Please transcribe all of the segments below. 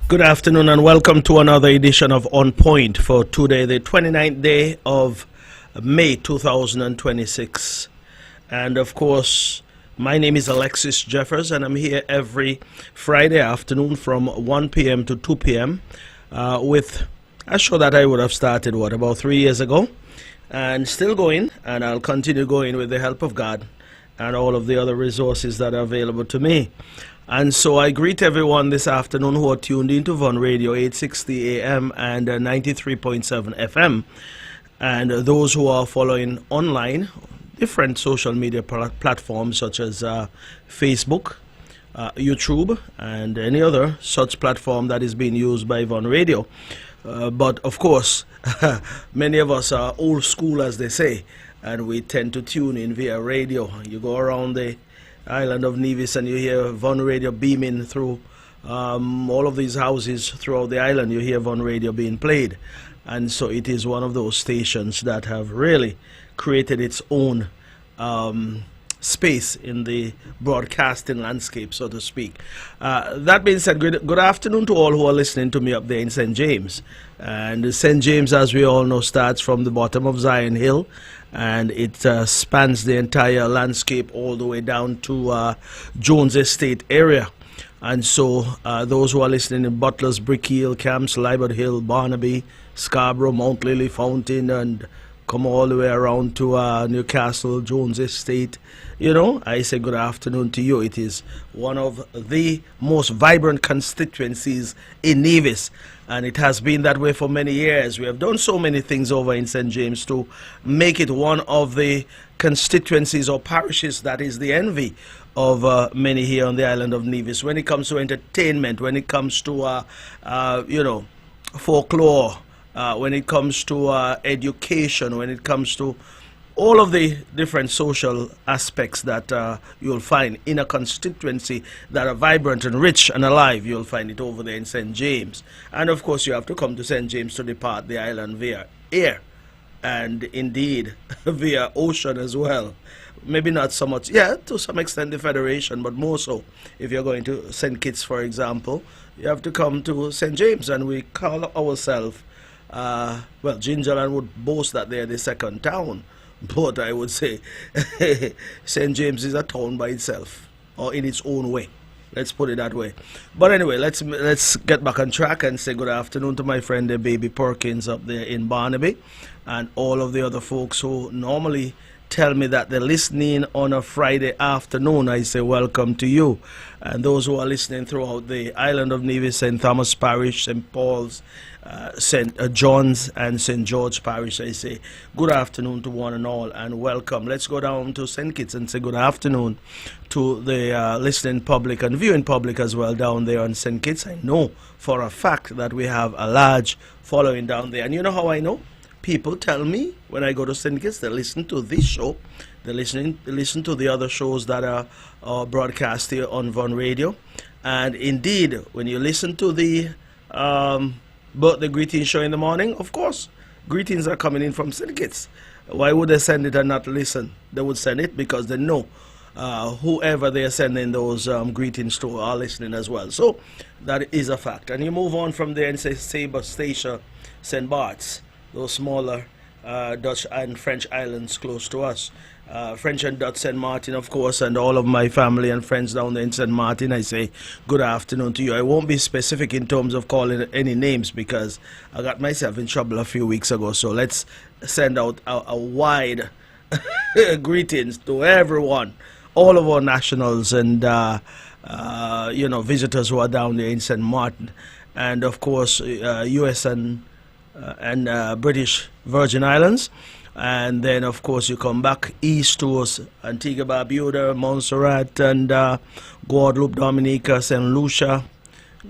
Good afternoon and welcome to another edition of On Point for today, the 29th day of May 2026. And of course, my name is Alexis Jeffers and I'm here every Friday afternoon from 1 p.m. to 2 p.m. With a show that I would have started, about 3 years ago. And still going, and I'll continue going with the help of God and all of the other resources that are available to me. And so I greet everyone this afternoon who are tuned into Von Radio 860 AM and 93.7 FM. And those who are following online, different social media platforms such as Facebook, YouTube, and any other such platform that is being used by Von Radio. But of course, many of us are old school, as they say, and we tend to tune in via radio. You go around the island of Nevis and you hear Von Radio beaming through all of these houses throughout the island. You hear Von Radio being played, and so it is one of those stations that have really created its own space in the broadcasting landscape, so to speak. That being said, good afternoon to all who are listening to me up there in St. James. And St. James, as we all know, starts from the bottom of Zion Hill, and it spans the entire landscape all the way down to Jones Estate area. And so those who are listening in Butler's, Brick Hill, Camps, Libert Hill, Barnaby, Scarborough, Mount Lily, Fountain, and come all the way around to Newcastle, Jones Estate, I say good afternoon to you. It is one of the most vibrant constituencies in Nevis, and it has been that way for many years. We have done so many things over in St. James to make it one of the constituencies or parishes that is the envy of many here on the island of Nevis. When it comes to entertainment, when it comes to, folklore, when it comes to education, when it comes to all of the different social aspects that you'll find in a constituency that are vibrant and rich and alive, you'll find it over there in St. James. And of course you have to come to St. James to depart the island via air and indeed via ocean as well. Maybe not so much, to some extent the Federation, but more so if you're going to St. Kitts, for example, you have to come to St. James, and we call ourselves Gingerland would boast that they're the second town, but I would say St. James is a town by itself, or in its own way. Let's put it that way. But anyway, let's get back on track and say good afternoon to my friend Baby Perkins up there in Barnaby, and all of the other folks who normally tell me that they're listening on a Friday afternoon. I say welcome to you. And those who are listening throughout the island of Nevis, St. Thomas Parish, St. Paul's, St. John's and St. George Parish, I say good afternoon to one and all and welcome. Let's go down to St. Kitts and say good afternoon to the listening public and viewing public as well down there on St. Kitts. I know for a fact that we have a large following down there. And you know how I know? People tell me when I go to St. Kitts, they listen to this show, they listen to the other shows that are broadcast here on Von Radio. And indeed, when you listen to the birthday greeting show in the morning, of course, greetings are coming in from St. Kitts. Why would they send it and not listen? They would send it because they know whoever they are sending those greetings to are listening as well. So that is a fact. And you move on from there and say Sabre, Statia, St. Bart's, those smaller Dutch and French islands close to us. French and Dutch St. Martin, of course, and all of my family and friends down there in St. Martin, I say good afternoon to you. I won't be specific in terms of calling any names because I got myself in trouble a few weeks ago. So let's send out a wide greetings to everyone, all of our nationals and, visitors who are down there in St. Martin. And, of course, U.S. and British Virgin Islands. And then, of course, you come back east to Antigua, Barbuda, Montserrat, and Guadeloupe, Dominica, St. Lucia,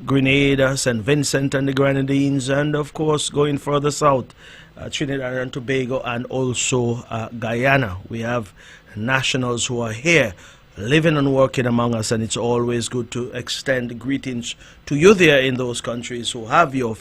Grenada, St. Vincent and the Grenadines, and, of course, going further south, Trinidad and Tobago, and also Guyana. We have nationals who are here living and working among us, and it's always good to extend greetings to you there in those countries who have your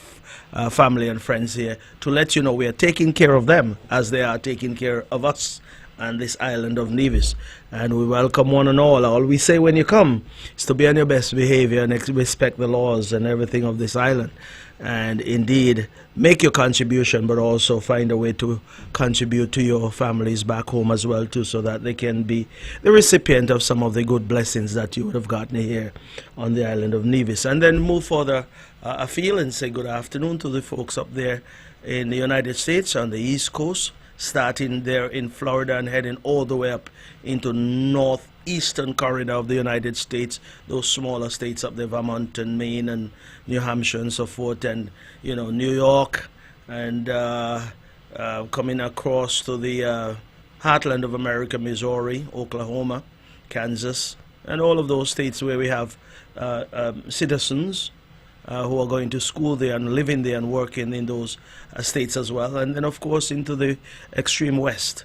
family and friends here, to let you know we are taking care of them as they are taking care of us and this island of Nevis. And we welcome one and all. All we say when you come is to be on your best behavior and respect the laws and everything of this island. And indeed, make your contribution, but also find a way to contribute to your families back home as well, too, so that they can be the recipient of some of the good blessings that you would have gotten here on the island of Nevis. And then move further afield and say good afternoon to the folks up there in the United States on the East Coast, starting there in Florida and heading all the way up into northeastern corridor of the United States, those smaller states up there, Vermont and Maine and New Hampshire and so forth, and New York, and coming across to the heartland of America, Missouri, Oklahoma, Kansas, and all of those states where we have citizens who are going to school there and living there and working in those states as well. And then, of course, into the extreme west,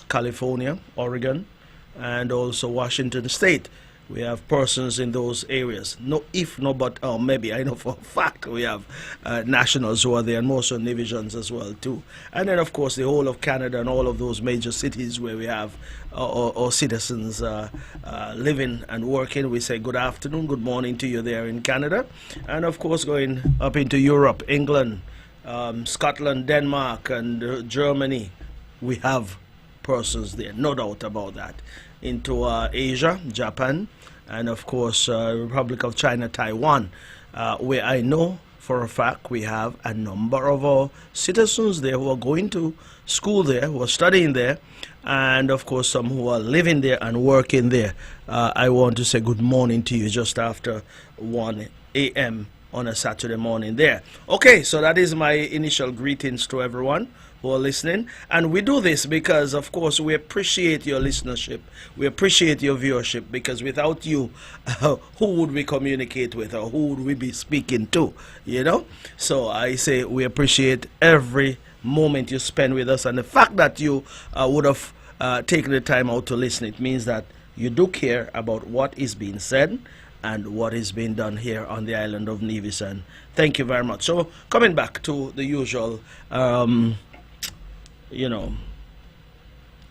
California, Oregon, and also Washington State. We have persons in those areas. No if, no but, or maybe. I know for a fact we have nationals who are there, and most of divisions as well, too. And then, of course, the whole of Canada and all of those major cities where we have our citizens living and working. We say good afternoon, good morning to you there in Canada. And, of course, going up into Europe, England, Scotland, Denmark, and Germany. We have persons there, no doubt about that. Into Asia, Japan, and of course Republic of China, Taiwan, where I know for a fact we have a number of our citizens there who are going to school there, who are studying there, and of course some who are living there and working there. I want to say good morning to you just after 1 a.m. on a Saturday morning there. Okay, so that is my initial greetings to everyone who are listening. And we do this because, of course, we appreciate your listenership. We appreciate your viewership, because without you, who would we communicate with, or who would we be speaking to, So I say we appreciate every moment you spend with us, and the fact that you would have taken the time out to listen. It means that you do care about what is being said and what is being done here on the island of Nevis. And thank you very much. So coming back to the usual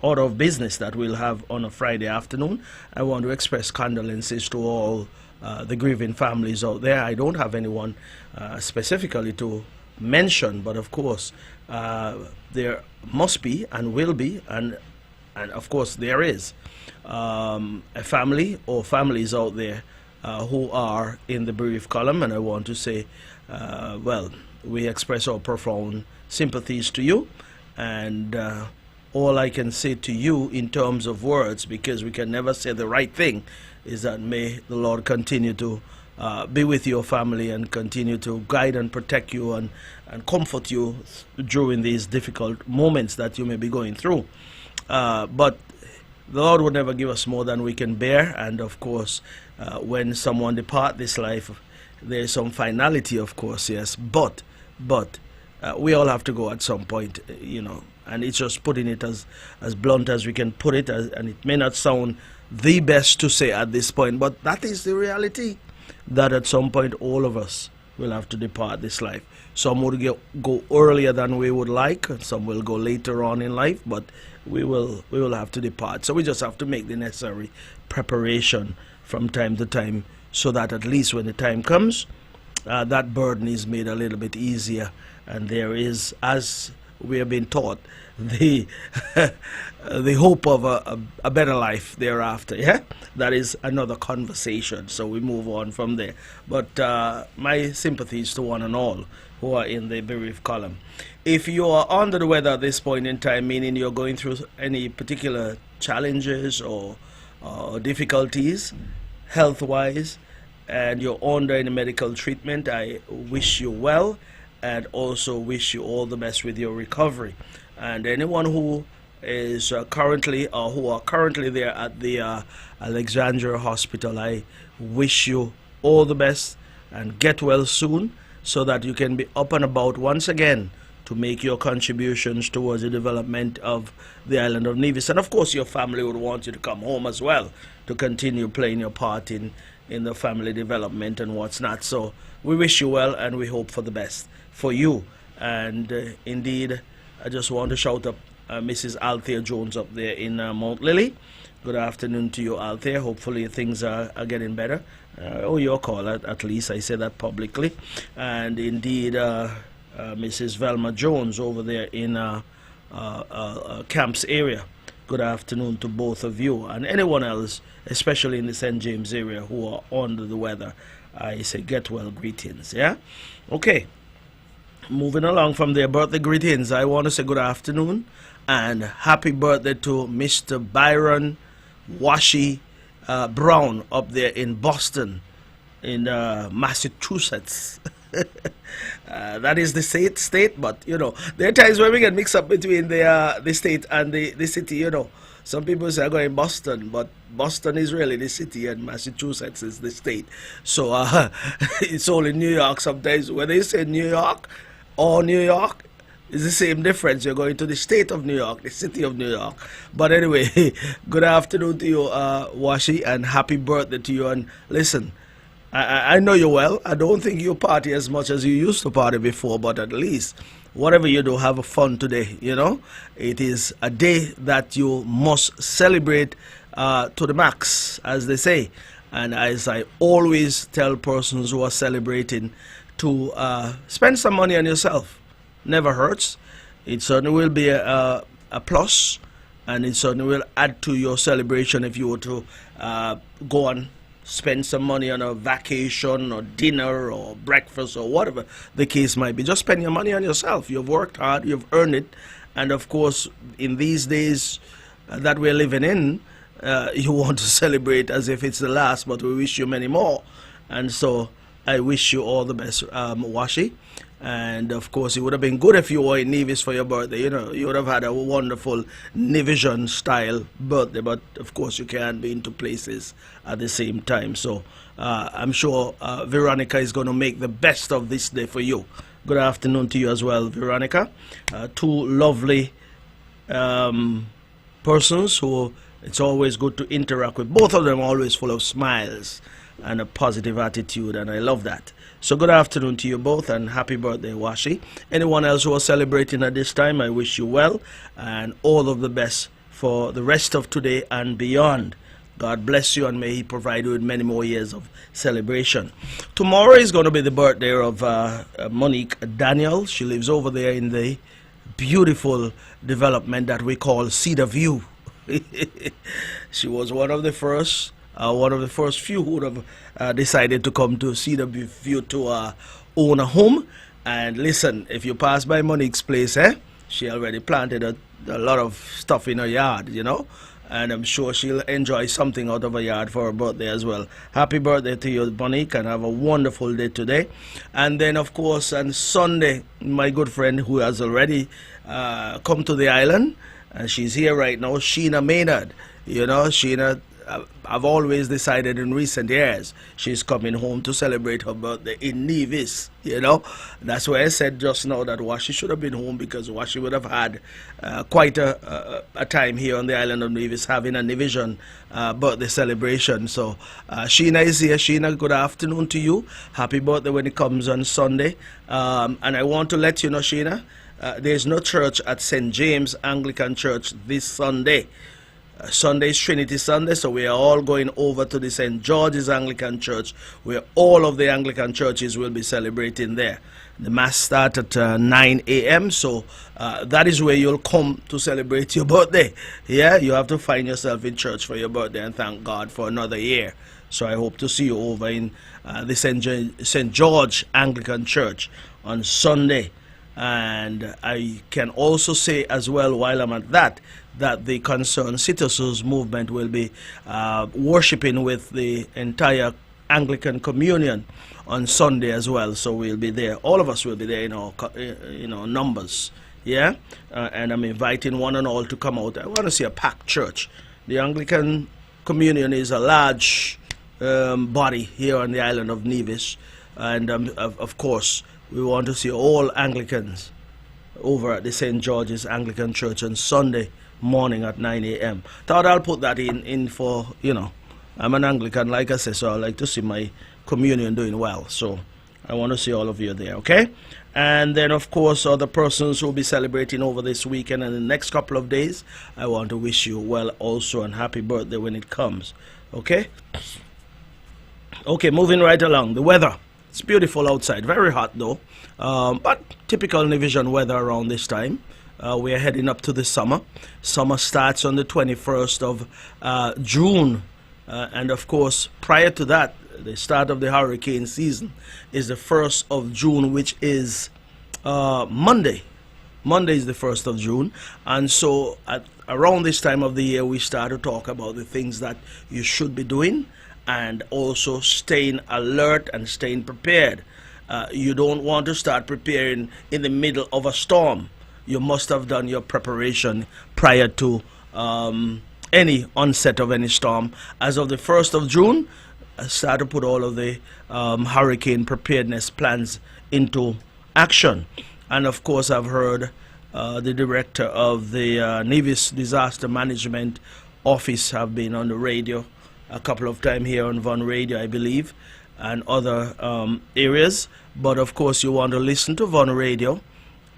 order of business that we'll have on a Friday afternoon, I want to express condolences to all the grieving families out there. I don't have anyone specifically to mention, but of course there must be and will be, and of course there is a family or families out there who are in the bereaved column, and I want to say, we express our profound sympathies to you, and all I can say to you in terms of words, because we can never say the right thing, is that may the Lord continue to be with your family and continue to guide and protect you and comfort you during these difficult moments that you may be going through. But the Lord would never give us more than we can bear, and of course, when someone depart this life, there's some finality, of course, yes, but we all have to go at some point, and it's just putting it as blunt as we can put it, and it may not sound the best to say at this point, but that is the reality, that at some point all of us will have to depart this life. Some would go earlier than we would like, and some will go later on in life, but we will have to depart. So we just have to make the necessary preparation from time to time, so that at least when the time comes, that burden is made a little bit easier, and there is, as we have been taught, the the hope of a better life thereafter. Yeah, that is another conversation, so we move on from there. But my sympathies to one and all who are in the bereaved column. If you are under the weather at this point in time, meaning you're going through any particular challenges or difficulties health-wise, and you're under any medical treatment, I wish you well, and also wish you all the best with your recovery. And anyone who is currently, or who are currently there at the Alexandria Hospital, I wish you all the best and get well soon, so that you can be up and about once again to make your contributions towards the development of the island of Nevis. And of course your family would want you to come home as well, to continue playing your part in the family development and what's not. So we wish you well, and we hope for the best for you. And indeed, I just want to shout up Mrs. Althea Jones up there in Mount Lily. Good afternoon to you, Althea. Hopefully things are getting better. Your call, at least. I say that publicly. And indeed, Mrs. Velma Jones over there in Camps area. Good afternoon to both of you. And anyone else, especially in the St. James area, who are under the weather. I say get well greetings, yeah? Okay. Moving along from their birthday greetings, I want to say good afternoon and happy birthday to Mr. Byron Washi Brown up there in Boston, in Massachusetts. That is the state, but you know, there are times when we get mixed up between the state and the city, you know. Some people say I'm going to Boston, but Boston is really the city and Massachusetts is the state. So it's all in New York sometimes. When they say New York or New York, it's the same difference. You're going to the state of New York, the city of New York. But anyway, good afternoon to you, Washi, and happy birthday to you. And listen, I know you well. I don't think you party as much as you used to party before, but at least whatever you do, have fun today, you know. It is a day that you must celebrate to the max, as they say. And as I always tell persons who are celebrating to spend some money on yourself. Never hurts. It certainly will be a plus, and it certainly will add to your celebration if you were to go and spend some money on a vacation or dinner or breakfast or whatever the case might be. Just spend your money on yourself. You've worked hard, you've earned it, and of course in these days that we're living in, you want to celebrate as if it's the last, but we wish you many more. And so I wish you all the best, Washi. And of course, it would have been good if you were in Nevis for your birthday. You know, you would have had a wonderful Nevision style birthday. But of course, you can't be into places at the same time. So I'm sure Veronica is going to make the best of this day for you. Good afternoon to you as well, Veronica. Two lovely persons who it's always good to interact with. Both of them are always full of smiles and a positive attitude, and I love that. So good afternoon to you both, and happy birthday, Washi. Anyone else who are celebrating at this time, I wish you well and all of the best for the rest of today and beyond. God bless you, and may He provide you with many more years of celebration. Tomorrow is going to be the birthday of Monique Daniel. She lives over there in the beautiful development that we call Cedar View. She was one of the first few who would have decided to come to Cedar View to own a home. And listen, if you pass by Monique's place, she already planted a lot of stuff in her yard, you know, and I'm sure she'll enjoy something out of her yard for her birthday as well. Happy birthday to you, Monique, and have a wonderful day today. And then, of course, on Sunday, my good friend who has already come to the island, and she's here right now, Sheena Maynard. You know, Sheena, I've always decided in recent years she's coming home to celebrate her birthday in Nevis, you know. That's why I said just now that Washi should have been home, because Washi would have had quite a time here on the island of Nevis having a Nevision birthday celebration. So Sheena is here. Sheena, good afternoon to you. Happy birthday when it comes on Sunday. And I want to let you know, Sheena, there's no church at St. James Anglican Church this Sunday. Sunday is Trinity Sunday, so we are all going over to the St. George's Anglican Church, where all of the Anglican churches will be celebrating there. The Mass starts at 9 a.m., so that is where you'll come to celebrate your birthday. Yeah, you have to find yourself in church for your birthday and thank God for another year. So I hope to see you over in the St. George Anglican Church on Sunday. And I can also say as well, while I'm at that the Concerned Citizens movement will be worshiping with the entire Anglican Communion on Sunday as well. So we'll be there. All of us will be there in our numbers. Yeah, and I'm inviting one and all to come out. I want to see a packed church. The Anglican Communion is a large body here on the island of Nevis, and of course we want to see all Anglicans over at the St. George's Anglican Church on Sunday morning at 9 a.m. Thought I'll put that in for, you know, I'm an Anglican, like I said, so I like to see my communion doing well. So I want to see all of you there, okay? And then, of course, other persons who will be celebrating over this weekend and the next couple of days, I want to wish you well also and happy birthday when it comes, okay? Okay, moving right along. The weather. It's beautiful outside. Very hot, though. But typical Nivision weather around this time. We are heading up to the summer. Summer starts on the 21st of June. And, of course, prior to that, the start of the hurricane season is the 1st of June, which is Monday. Monday is the 1st of June. And so around this time of the year, we start to talk about the things that you should be doing and also staying alert and staying prepared. You don't want to start preparing in the middle of a storm. You must have done your preparation prior to any onset of any storm. As of the 1st of June, start to put all of the hurricane preparedness plans into action. And of course, I've heard the director of the Nevis Disaster Management Office have been on the radio a couple of times here on Von Radio, I believe, and other areas. But of course, you want to listen to Von Radio,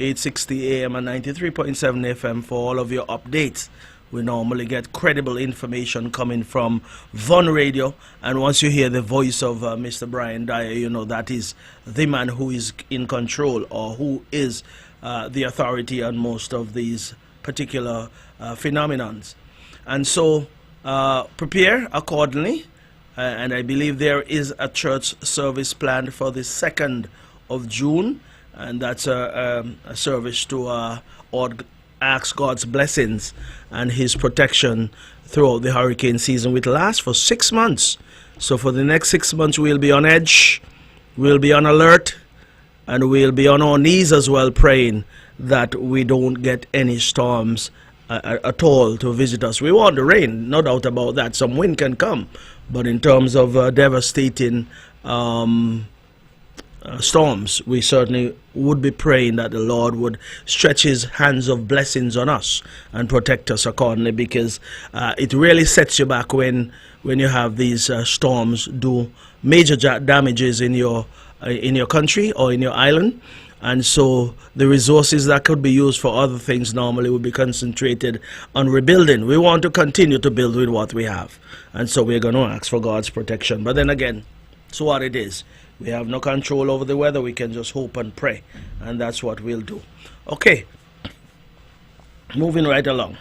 860 AM and 93.7 FM for all of your updates. We normally get credible information coming from Von Radio, and once you hear the voice of Mr. Brian Dyer, you know that is the man who is in control or who is the authority on most of these particular phenomenons. And so prepare accordingly, and I believe there is a church service planned for the 2nd of June, and that's a service to ask God's blessings and his protection throughout the hurricane season, which lasts for 6 months. So for the next 6 months, we'll be on edge, we'll be on alert, and we'll be on our knees as well, praying that we don't get any storms at all to visit us. We want the rain, no doubt about that. Some wind can come, but in terms of devastating storms, we certainly would be praying that the Lord would stretch his hands of blessings on us and protect us accordingly, because it really sets you back when you have these storms do major damages in your country or in your island. And so the resources that could be used for other things normally would be concentrated on rebuilding. We want to continue to build with what we have, and so we're going to ask for God's protection. But then again, it's what it is. We have no control over the weather. We can just hope and pray, and that's what we'll do. Okay, moving right along.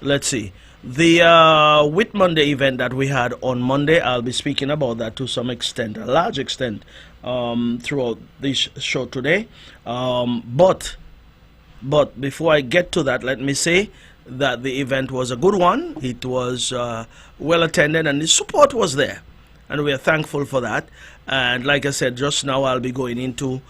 Let's see. The Whit Monday event that we had on Monday, I'll be speaking about that to some extent, a large extent, throughout this show today. But before I get to that, let me say that the event was a good one. It was well attended, and the support was there, and we are thankful for that. And like I said just now, I'll be going into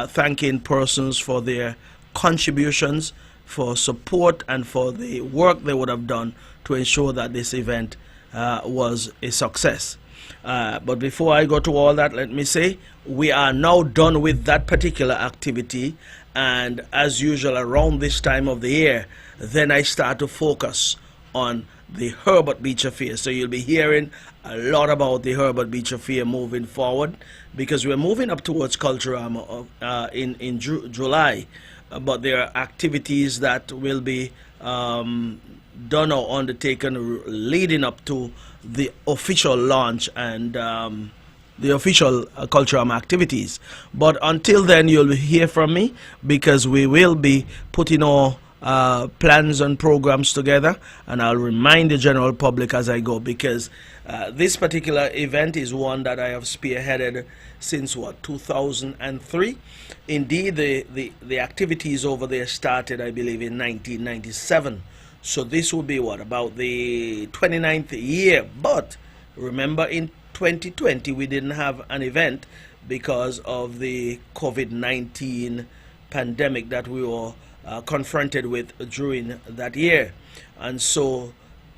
thanking persons for their contributions, for support, and for the work they would have done to ensure that this event was a success. But before I go to all that, let me say we are now done with that particular activity, and as usual around this time of the year, then I start to focus on the Herbert Beach Affair. So you'll be hearing a lot about the Herbert Beach Affair moving forward, because we're moving up towards Culturama in July. But there are activities that will be done or undertaken leading up to the official launch and the official Culturama activities. But until then, you'll hear from me, because we will be putting our plans and programs together, and I'll remind the general public as I go, because this particular event is one that I have spearheaded since 2003. Indeed, the activities over there started, I believe, in 1997. So this will be about the 29th year. But remember, in 2020 we didn't have an event because of the COVID-19 pandemic that we were confronted with during that year. And so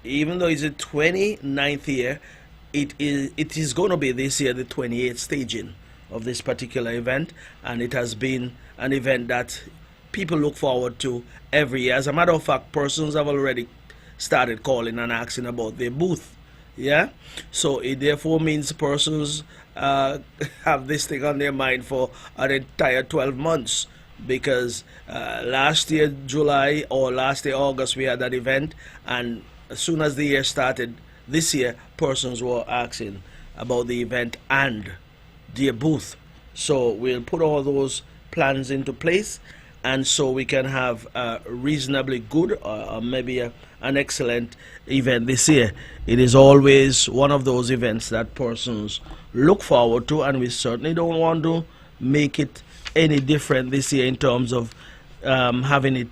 even though it's the 29th year, it is going to be this year the 28th staging of this particular event, and it has been an event that people look forward to every year. As a matter of fact, persons have already started calling and asking about their booth Yeah, so it therefore means persons have this thing on their mind for an entire 12 months, because last year July or last year August we had that event, and as soon as the year started this year, persons were asking about the event and their booth. So we'll put all those plans into place, and so we can have a reasonably good or maybe an excellent event this year. It is always one of those events that persons look forward to, and we certainly don't want to make it any different this year in terms of having it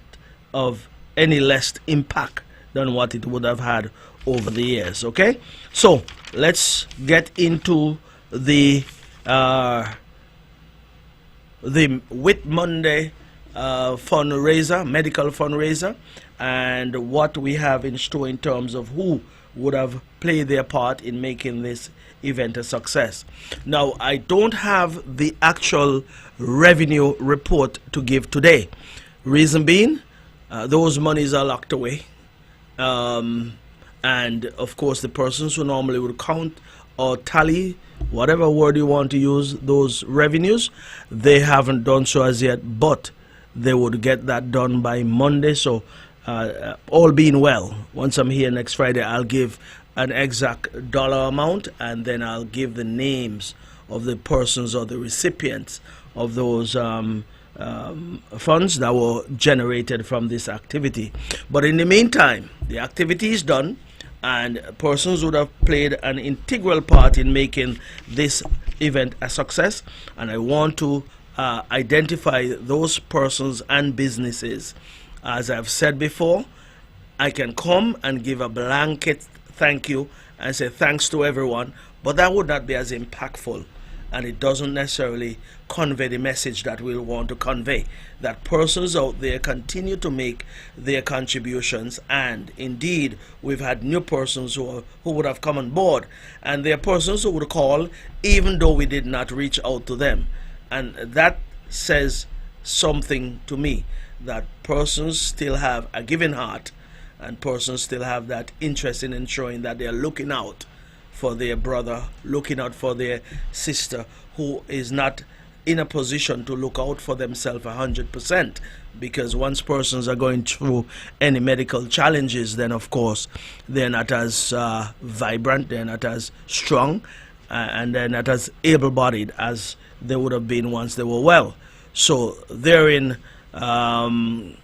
of any less impact than what it would have had over the years. Okay, so let's get into uh, the Whit Monday fundraiser, medical fundraiser, and what we have in store in terms of who would have played their part in making this event a success. Now, I don't have the actual revenue report to give today. Reason being, those monies are locked away. And of course, the persons who normally would count or tally, whatever word you want to use, those revenues, they haven't done so as yet, but they would get that done by Monday. So all being well, once I'm here next Friday, I'll give an exact dollar amount, and then I'll give the names of the persons or the recipients of those funds that were generated from this activity. But in the meantime, the activity is done, and persons would have played an integral part in making this event a success. And I want to identify those persons and businesses. As I've said before, I can come and give a blanket thank you and say thanks to everyone, but that would not be as impactful, and it doesn't necessarily convey the message that we want to convey, that persons out there continue to make their contributions. And indeed, we've had new persons who would have come on board, and there are persons who would call even though we did not reach out to them. And that says something to me, that persons still have a giving heart, and persons still have that interest in ensuring that they are looking out for their brother, looking out for their sister who is not in a position to look out for themselves 100%. Because once persons are going through any medical challenges, then of course they're not as vibrant, they're not as strong, and they're not as able-bodied as they would have been once they were well. So therein lies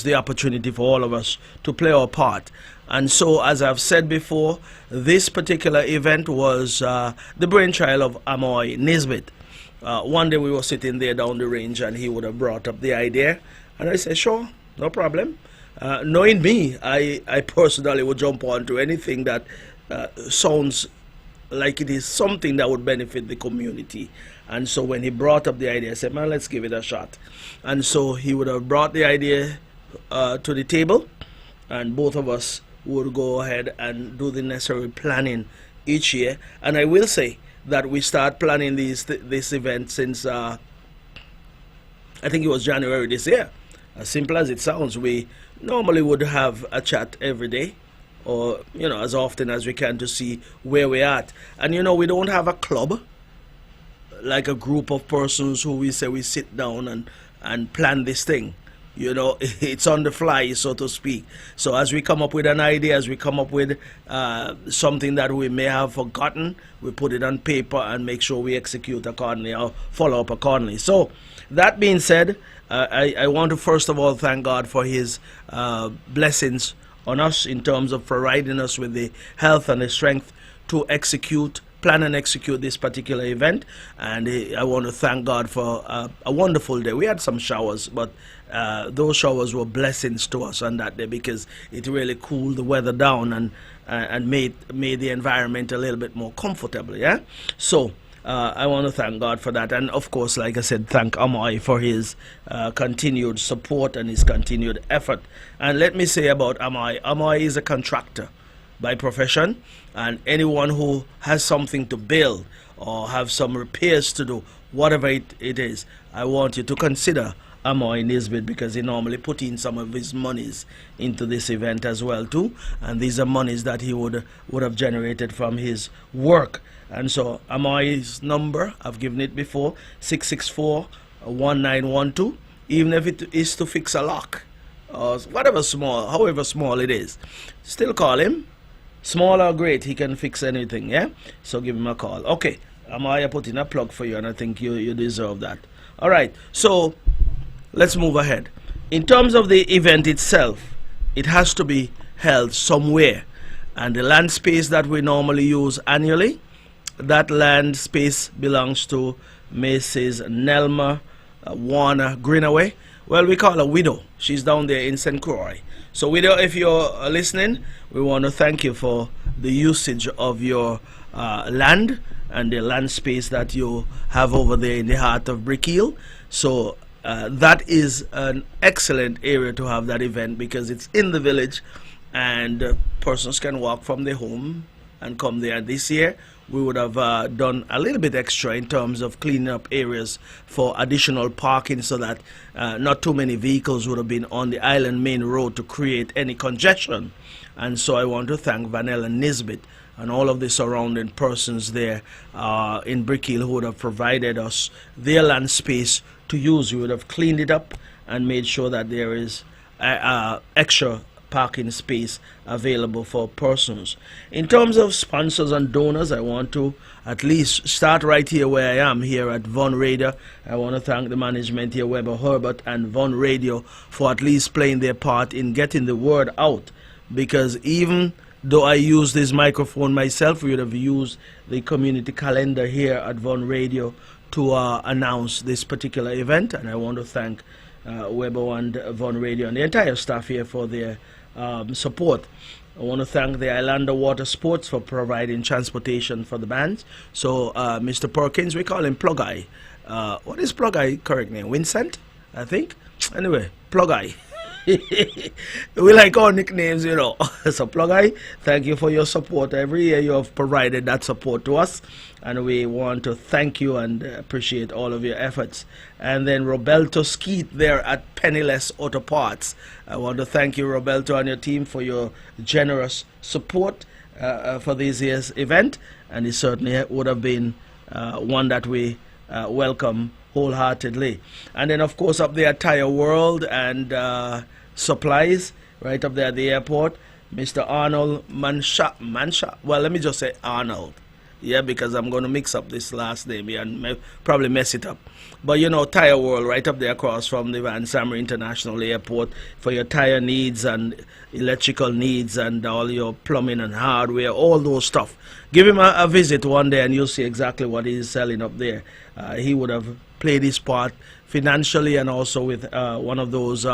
the opportunity for all of us to play our part. And so, as I've said before, this particular event was the brainchild of Amoy Nisbet. One day we were sitting there down the range, and he would have brought up the idea, and I said, sure, no problem. Knowing me, I personally would jump on to anything that sounds like it is something that would benefit the community. And so when he brought up the idea, I said, man, let's give it a shot. And so he would have brought the idea to the table, and both of us would go ahead and do the necessary planning each year. And I will say that we start planning this event since I think it was January this year. As simple as it sounds, we normally would have a chat every day, or as often as we can, to see where we're at. And we don't have a club, like a group of persons who we say we sit down and plan this thing. It's on the fly, so to speak. So as we come up with an idea, as we come up with something that we may have forgotten, we put it on paper and make sure we execute accordingly or follow up accordingly. So that being said, I want to first of all thank God for his blessings on us in terms of providing us with the health and the strength to plan and execute this particular event. And I want to thank God for a wonderful day. We had some showers, but those showers were blessings to us on that day, because it really cooled the weather down and made the environment a little bit more comfortable. Yeah, so I want to thank God for that, and of course, like I said, thank Amoy for his continued support and his continued effort. And let me say about Amoy is a contractor by profession, and anyone who has something to build or have some repairs to do, whatever it is, I want you to consider Amoy Nisbet, because he normally put in some of his monies into this event as well too, and these are monies that he would have generated from his work. And so Amoy's number, I've given it before, 664-1912, even if it is to fix a lock or whatever small, however small it is, still call him. Small or great, he can fix anything, yeah? So give him a call. Okay, Amoy, put in a plug for you, and I think you deserve that. All right, so let's move ahead. In terms of the event itself, it has to be held somewhere, and the land space that we normally use annually, that land space belongs to Mrs. Nelma Warner Greenaway. Well, we call her Widow. She's down there in St. Croix. So, Widow, if you're listening, we want to thank you for the usage of your land and the land space that you have over there in the heart of Brick Hill. So, that is an excellent area to have that event, because it's in the village and persons can walk from their home and come there. This year we would have done a little bit extra in terms of cleaning up areas for additional parking, so that not too many vehicles would have been on the island main road to create any congestion. And so I want to thank Vanilla Nisbet and all of the surrounding persons there in Brick Hill who would have provided us their land space to use. We would have cleaned it up and made sure that there is extra parking space available for persons. In terms of sponsors and donors, I want to at least start right here where I am, here at Von Radio. I want to thank the management here, Weber Herbert and Von Radio, for at least playing their part in getting the word out, because even though I use this microphone myself, we would have used the community calendar here at Von Radio to announce this particular event. And I want to thank Weber and Von Radio and the entire staff here for their support. I want to thank the Islander Water Sports for providing transportation for the bands. So Mr. Perkins, we call him Plug Eye. What is Plug Eye correct name? Vincent, I think. Anyway, Plug Eye. We like our nicknames, you know. So Plug Eye, thank you for your support. Every year you have provided that support to us, and we want to thank you and appreciate all of your efforts. And then Roberto Skeet there at Penniless Auto Parts. I want to thank you, Roberto, and your team for your generous support for this year's event, and it certainly would have been one that we welcome wholeheartedly. And then, of course, up there, Tire World and Supplies, right up there at the airport, Mr. Arnold Mansha. Well, let me just say Arnold. Yeah, because I'm going to mix up this last name here and probably mess it up. But you know, Tire World, right up there across from the Van Sammer International Airport, for your tire needs and electrical needs and all your plumbing and hardware, all those stuff. Give him a visit one day and you'll see exactly what he's selling up there. He would have played his part financially and also with one of those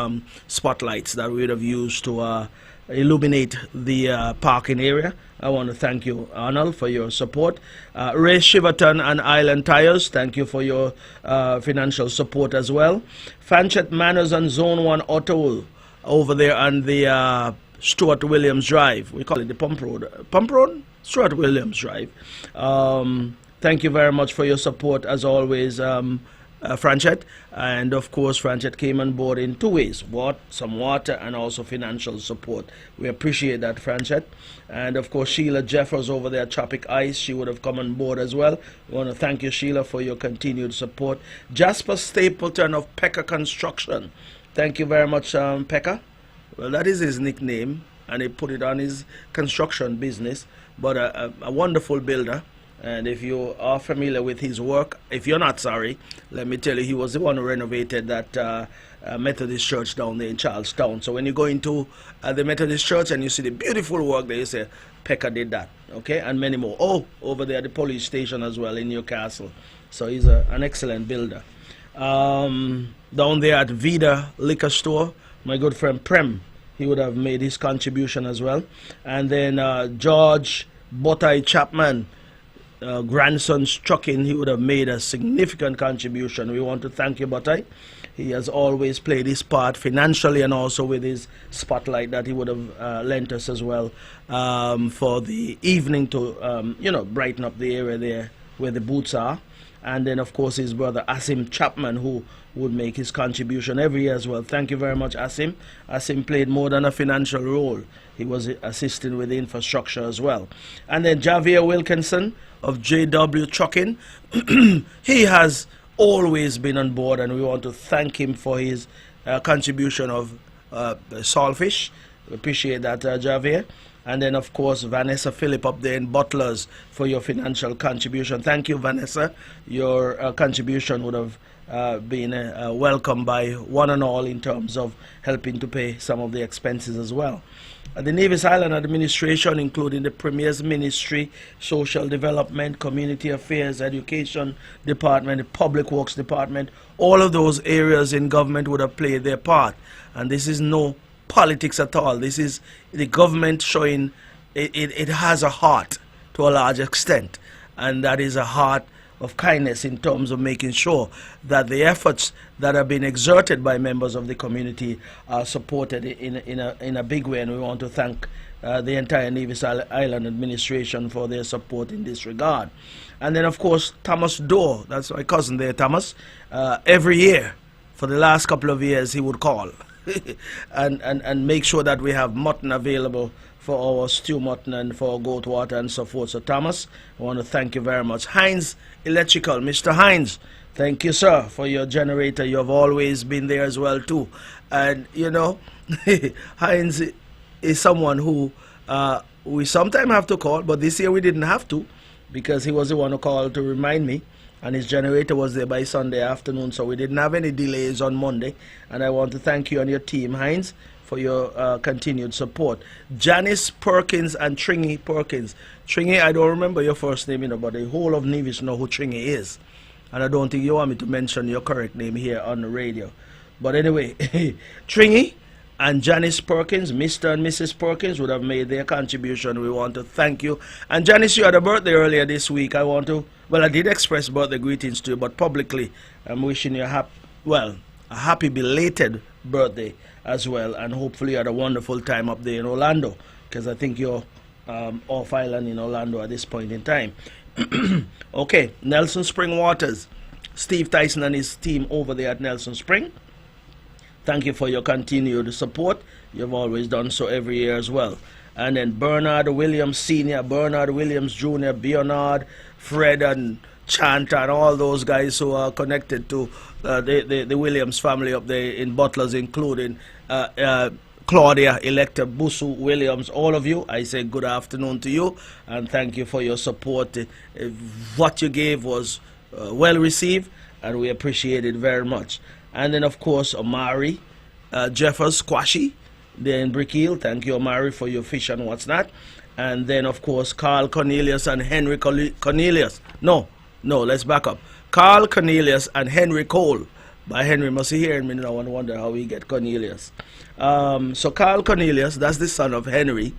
spotlights that we would have used to illuminate the parking area. I want to thank you, Arnold, for your support. Ray Shiverton and Island Tires, thank you for your financial support as well. Fanchet Manors and Zone 1 Auto over there on the Stuart Williams Drive. We call it the Pump Road. Pump Road? Stuart Williams Drive. Thank you very much for your support, as always, Franchet. And of course, Franchet came on board in two ways: some water and also financial support. We appreciate that, Franchet. And of course, Sheila Jeffers over there at Tropic Ice, she would have come on board as well. We want to thank you, Sheila, for your continued support. Jasper Stapleton of Pekka Construction, thank you very much, Pekka. Well, that is his nickname, and he put it on his construction business, but a wonderful builder. And if you are familiar with his work, if you're not, sorry, let me tell you, he was the one who renovated that Methodist church down there in Charlestown. So when you go into the Methodist church and you see the beautiful work there, you say, Pekka did that, okay, and many more. Oh, over there at the police station as well in Newcastle. So he's an excellent builder. Down there at Vida Liquor Store, my good friend Prem, he would have made his contribution as well. And then George Botai Chapman, grandson's trucking, he would have made a significant contribution. We want to thank you, Botai. He has always played his part financially and also with his spotlight that he would have lent us as well for the evening to, you know, brighten up the area there where the boots are. And then, of course, his brother Asim Chapman, who would make his contribution every year as well. Thank you very much, Asim. Asim played more than a financial role. He was assisting with the infrastructure as well. And then Javier Wilkinson of JW Trucking. He has always been on board, and we want to thank him for his contribution of saltfish. We appreciate that, Javier. And then, of course, Vanessa Phillip up there in Butlers for your financial contribution. Thank you, Vanessa. Your contribution would have been welcomed by one and all in terms of helping to pay some of the expenses as well. The Nevis Island Administration, including the Premier's Ministry, Social Development, Community Affairs, Education Department, the Public Works Department, all of those areas in government would have played their part. And this is no politics at all. This is the government showing it has a heart to a large extent, and that is a heart of kindness in terms of making sure that the efforts that have been exerted by members of the community are supported in a big way, and we want to thank the entire Nevis Island administration for their support in this regard. And then, of course, Thomas Dorr, that's my cousin there, Thomas, every year for the last couple of years he would call and make sure that we have mutton available for our stew mutton and for our goat water and so forth. So Thomas, I want to thank you very much. Heinz Electrical, Mr. Heinz, thank you, sir, for your generator. You have always been there as well too. And you know, Heinz is someone who we sometimes have to call, but this year we didn't have to because he was the one who called to remind me, and his generator was there by Sunday afternoon, so we didn't have any delays on Monday. And I want to thank you and your team, Heinz, for your continued support. Janice Perkins and Tringy Perkins. Tringy, I don't remember your first name, you know, but the whole of Nevis know who Tringy is. And I don't think you want me to mention your correct name here on the radio. But anyway, Tringy and Janice Perkins, Mr. and Mrs. Perkins, would have made their contribution. We want to thank you. And Janice, you had a birthday earlier this week. I want to, well, I did express birthday greetings to you, but publicly, I'm wishing you a happy belated birthday as well. And hopefully you had a wonderful time up there in Orlando, because I think you're off island in Orlando at this point in time. Okay, Nelson Spring Waters, Steve Tyson and his team over there at Nelson Spring. Thank you for your continued support. You've always done so every year as well. And then Bernard Williams Sr., Bernard Williams Jr., Bernard, Fred and Chanta, and all those guys who are connected to the Williams family up there in Butlers, including Claudia, Elector, Busu, Williams, all of you. I say good afternoon to you and thank you for your support. What you gave was well received, and we appreciate it very much. And then, of course, Omari Jeffers Squashy there in Brickhill. Thank you, Omari, for your fish and what's not. And then, of course, Carl Cornelius and Henry Cornelius. No, let's back up. Carl Cornelius and Henry Cole. By Henry, must you hear me now and wonder how we get Cornelius. So Carl Cornelius, that's the son of Henry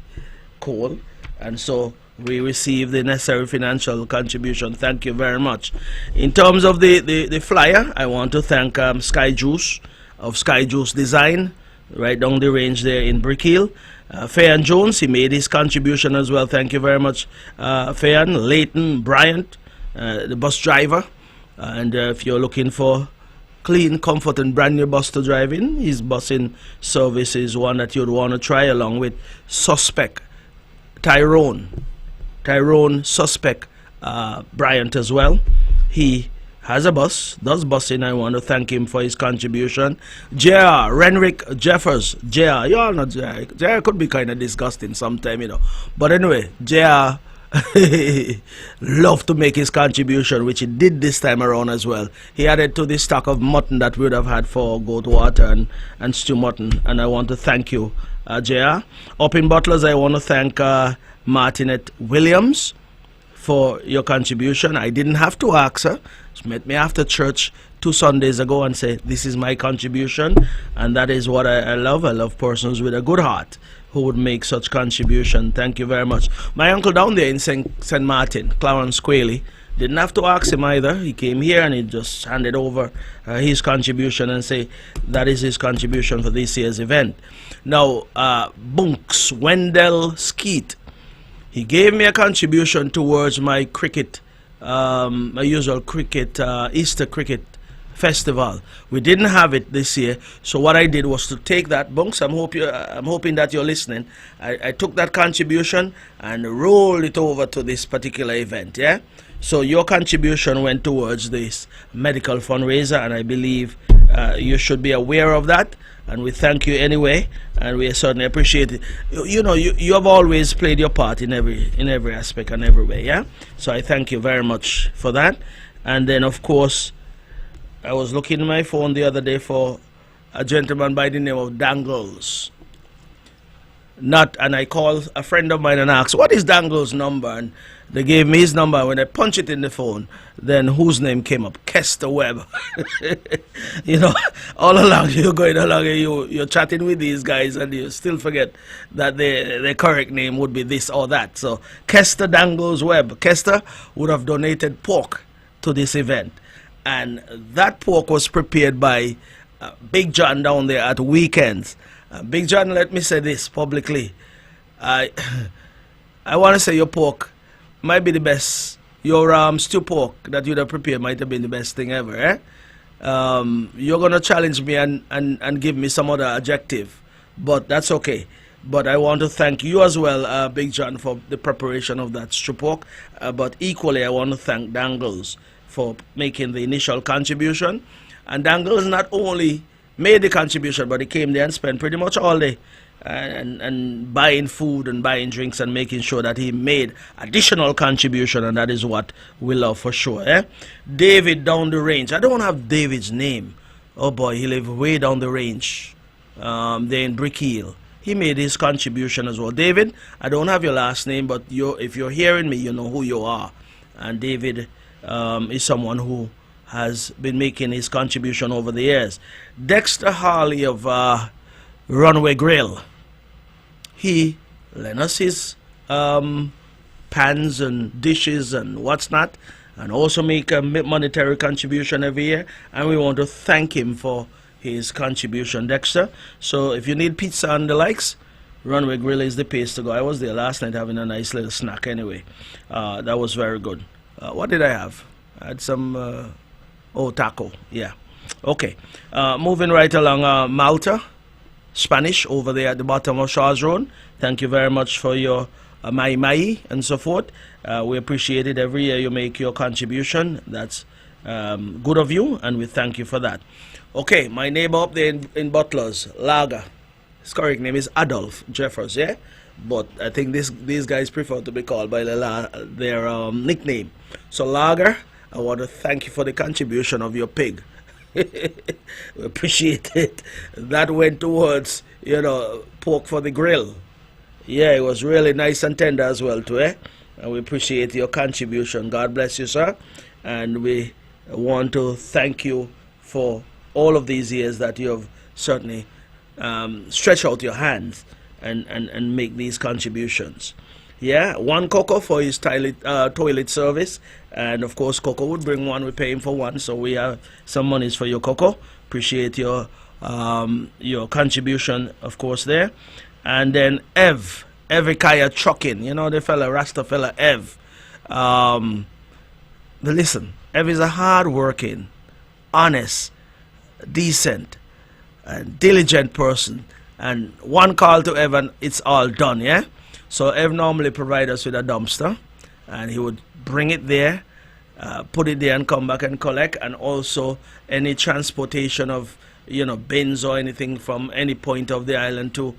Cole. And so we received the necessary financial contribution. Thank you very much. In terms of the flyer, I want to thank Sky Juice of Sky Juice Design, right down the range there in Brickhill. Fayan Jones, he made his contribution as well. Thank you very much, Fayan. Leighton Bryant, the bus driver. And if you're looking for clean, comfort, and brand new bus to drive in, his busing service is one that you'd want to try, along with Suspect Tyrone Suspect Bryant as well. He has a bus, does busing. I want to thank him for his contribution. JR, Renrick Jeffers. JR, you all know JR. JR could be kind of disgusting sometime, you know. But anyway, JR love to make his contribution, which he did this time around as well. He added to the stock of mutton that we would have had for goat water and stew mutton. And I want to thank you, JR. Up in Butlers, I want to thank Martinette Williams for your contribution. I didn't have to ask her. She met me after church 2 Sundays ago and said, this is my contribution. And that is what I love. I love persons with a good heart who would make such contribution. Thank you very much. My uncle down there in St. Martin, Clarence Quayle, didn't have to ask him either. He came here and he just handed over his contribution and say that is his contribution for this year's event. Now, Bunks Wendell Skeet, he gave me a contribution towards my cricket my usual cricket, Easter cricket festival. We didn't have it this year, so what I did was to take that, Bunks, I'm hoping that you're listening. I took that contribution and rolled it over to this particular event, yeah? So your contribution went towards this medical fundraiser, and I believe you should be aware of that, and we thank you anyway, and we certainly appreciate it. You have always played your part in every aspect and every way, yeah? So I thank you very much for that. And then, of course, I was looking at my phone the other day for a gentleman by the name of Dangles. And I called a friend of mine and asked, what is Dangles' number? And they gave me his number. When I punch it in the phone, then whose name came up? Kester Webb. All along you're going along and you're chatting with these guys and you still forget that their correct name would be this or that. So Kester Dangles Webb. Kester would have donated pork to this event. And that pork was prepared by Big John down there at weekends. Big John, let me say this publicly. I want to say your pork might be the best. Your stew pork that you'd have prepared might have been the best thing ever. Eh? You're going to challenge me and give me some other adjective, but that's okay. But I want to thank you as well, Big John, for the preparation of that stew pork. But equally, I want to thank Dangles for making the initial contribution. And Dangles not only made the contribution, but he came there and spent pretty much all day and buying food and buying drinks and making sure that he made additional contribution, and that is what we love for sure. Eh? David down the range. I don't have David's name. Oh boy, he lives way down the range. There in Brick Hill. He made his contribution as well. David, I don't have your last name, but if you're hearing me, you know who you are. And David is someone who has been making his contribution over the years. Dexter Harley of Runway Grill. He lent us his pans and dishes and what's not, and also make a monetary contribution every year. And we want to thank him for his contribution, Dexter. So if you need pizza and the likes, Runway Grill is the place to go. I was there last night having a nice little snack anyway. That was very good. What did I have? I had some, taco. Yeah. Okay. Moving right along, Malta, Spanish, over there at the bottom of Shaw's Road. Thank you very much for your mai and so forth. We appreciate it. Every year you make your contribution. That's good of you, and we thank you for that. Okay, my neighbor up there in Butlers, Lager. His correct name is Adolf Jeffers, yeah? But I think these guys prefer to be called by their nickname. So Lager, I want to thank you for the contribution of your pig. We appreciate it. That went towards, pork for the grill. Yeah, it was really nice and tender as well too, eh? And we appreciate your contribution. God bless you, sir. And we want to thank you for all of these years that you have certainly stretched out your hands and make these contributions. Yeah, one Coco for his toilet service, and of course Coco would bring one. We're paying for one, so we have some monies for your Coco. Appreciate your contribution, of course, there. And then Evikaya Trucking, the fella Rasta fella Ev. But listen, Ev is a hard-working, honest, decent, and diligent person. And one call to Ev and it's all done, yeah? So Ev normally provides us with a dumpster, and he would bring it there, put it there and come back and collect, and also any transportation of bins or anything from any point of the island to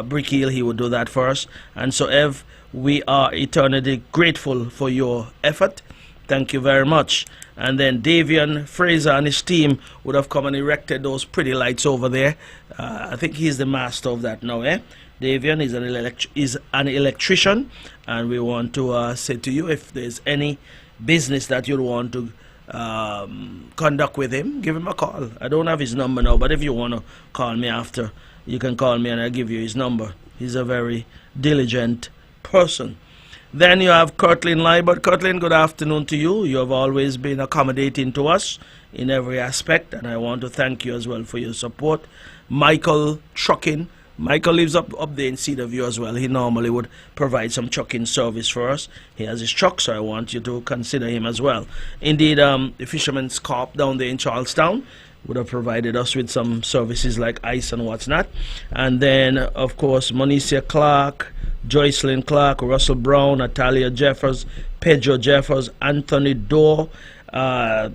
Brick Hill, he would do that for us. And so Ev, we are eternally grateful for your effort. Thank you very much. And then Davian Fraser and his team would have come and erected those pretty lights over there. I think he's the master of that now, eh? Davian is an electrician, and we want to say to you, if there's any business that you'd want to conduct with him, give him a call. I don't have his number now, but if you want to call me after, you can call me and I'll give you his number. He's a very diligent person. Then you have Kirtlin Liebert. Kirtlin, good afternoon to you. You have always been accommodating to us in every aspect, and I want to thank you as well for your support. Michael Trucking, Michael lives up there in Cedarview as well. He normally would provide some trucking service for us. He has his truck, so I want you to consider him as well. Indeed, the Fisherman's Corp down there in Charlestown would have provided us with some services like ice and what's not. And then, of course, Monicia Clark, Joycelyn Clark, Russell Brown, Natalia Jeffers, Pedro Jeffers, Anthony Dorr,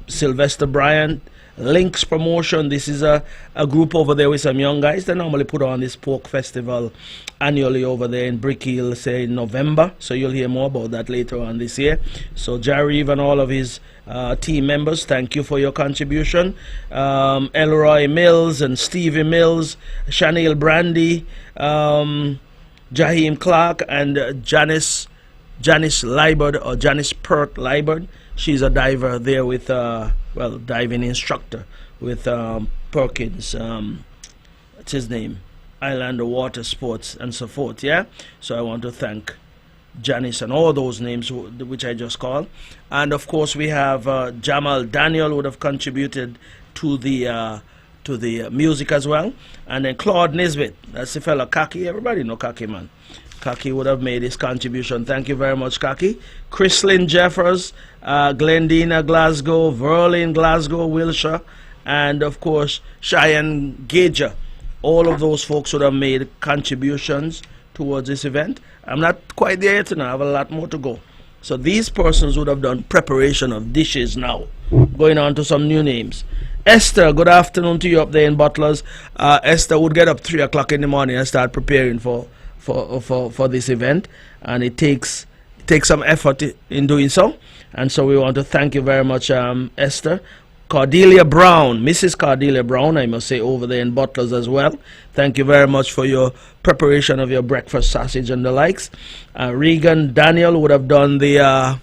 Sylvester Bryant, Links Promotion. This is a group over there with some young guys. They normally put on this pork festival annually over there in Brick Hill, say in November. So you'll hear more about that later on this year. So Jariv and all of his team members, thank you for your contribution. Elroy Mills and Stevie Mills, Chanel Brandy, Jaheim Clark, and Janice Liberd, or Janice Pert Liberd. She's a diver there with, diving instructor with Perkins, what's his name? Islander Water Sports and so forth, yeah? So I want to thank Janice and all those names which I just called. And of course we have Jamal Daniel would have contributed to the music as well. And then Claude Nisbet, that's the fella Kaki. Everybody know Kaki, man. Kaki would have made his contribution. Thank you very much, Kaki. Chrislyn Jeffers, Glendina Glasgow, Verlin Glasgow, Wilshire, and of course Cheyenne Gager. All of those folks would have made contributions towards this event. I'm not quite there yet, I have a lot more to go. So these persons would have done preparation of dishes now. Going on to some new names. Esther, good afternoon to you up there in Butlers. Esther would get up 3 o'clock in the morning and start preparing for this event, and it takes some effort in doing so, and so we want to thank you very much, Esther. Cordelia Brown, Mrs. Cordelia Brown, I must say, over there in Butlers as well. Thank you very much for your preparation of your breakfast sausage and the likes. Regan Daniel would have done the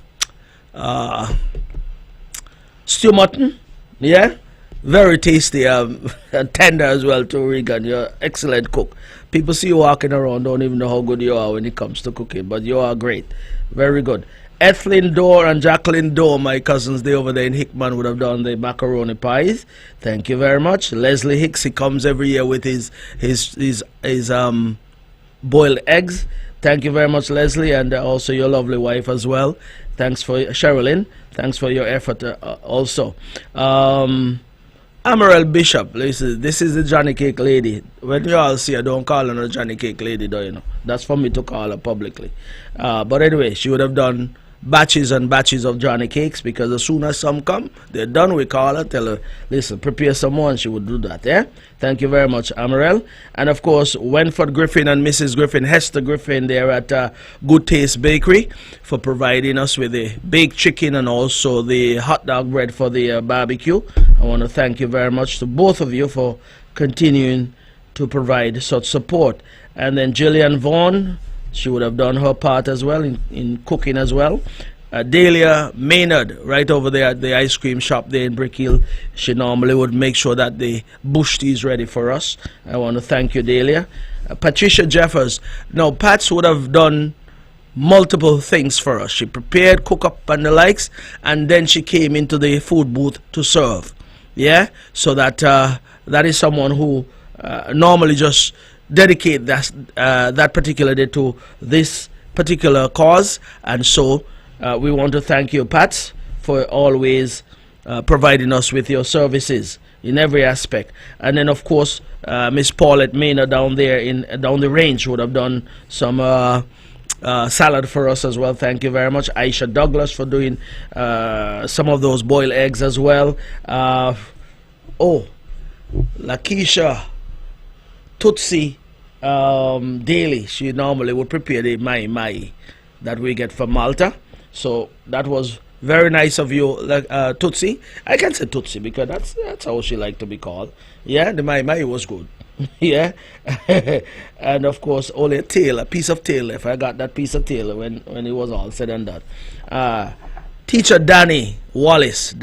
stew mutton, yeah, very tasty, tender as well too, Regan. You're an excellent cook. People see you walking around, don't even know how good you are when it comes to cooking, but you are great. Very good. Ethelyn Dorr and Jacqueline Dorr, my cousins, they over there in Hickman, would have done the macaroni pies. Thank you very much. Leslie Hicks, he comes every year with his boiled eggs. Thank you very much, Leslie, and also your lovely wife as well. Thanks for Sherilyn. Thanks for your effort also. Amaral Bishop, listen, this is the Johnny Cake lady. When you all see her, don't call her a Johnny Cake lady, though, you know. That's for me to call her publicly. But anyway, she would have done batches and batches of Johnny Cakes, because as soon as some come, they're done, we call her, tell her, listen, prepare some more, and she would do that, yeah? Thank you very much, Amaral. And of course, Wenford Griffin and Mrs. Griffin, Hester Griffin, there at Good Taste Bakery, for providing us with the baked chicken and also the hot dog bread for the barbecue. I want to thank you very much to both of you for continuing to provide such support. And then Jillian Vaughn, she would have done her part as well in cooking as well. Dahlia Maynard, right over there at the ice cream shop there in Brick Hill, she normally would make sure that the bush tea is ready for us. I want to thank you, Dahlia. Patricia Jeffers, now Pats would have done multiple things for us. She prepared, cook up and the likes, and then she came into the food booth to serve. Yeah, so that that is someone who normally just dedicate that particular day to this particular cause, and so we want to thank you, Pat, for always providing us with your services in every aspect. And then of course Miss Paulette Maynard down there down the range would have done some salad for us as well. Thank you very much. Aisha Douglas for doing some of those boiled eggs as well. Lakeisha Tootsie Daly, she normally would prepare the mai that we get from Malta. So that was very nice of you, Tootsie. I can say Tootsie because that's how she liked to be called. Yeah, the mai was good. Yeah. And of course only a piece of tail left. I got that piece of tail when it was all said and done. Teacher Daniel Wallace,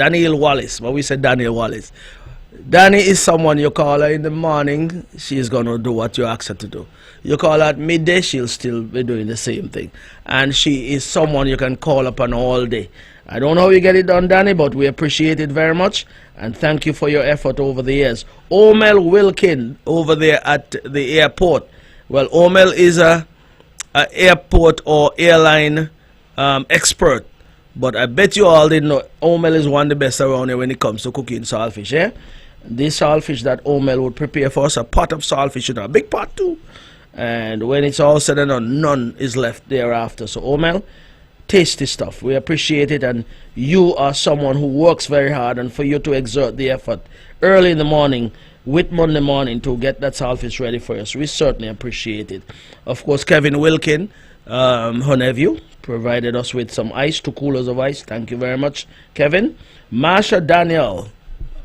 but we said Daniel Wallace. Danny is someone you call her in the morning, she's going to do what you ask her to do. You call her at midday, she'll still be doing the same thing. And she is someone you can call upon all day. I don't know how you get it done, Danny, but we appreciate it very much. And thank you for your effort over the years. Omel Wilkin over there at the airport. Well, Omel is a airport or airline expert, but I bet you all didn't know Omel is one of the best around here when it comes to cooking saltfish. Yeah, this saltfish that Omel would prepare for us, a pot of saltfish, a big pot too, and when it's all said and done, none is left thereafter. So Omel, tasty stuff. We appreciate it, and you are someone who works very hard, and for you to exert the effort early in the morning with Monday morning to get that saltfish ready for us, we certainly appreciate it. Of course, Kevin Wilkin, her nephew, provided us with some ice, 2 coolers of ice. Thank you very much, Kevin. Marsha Daniel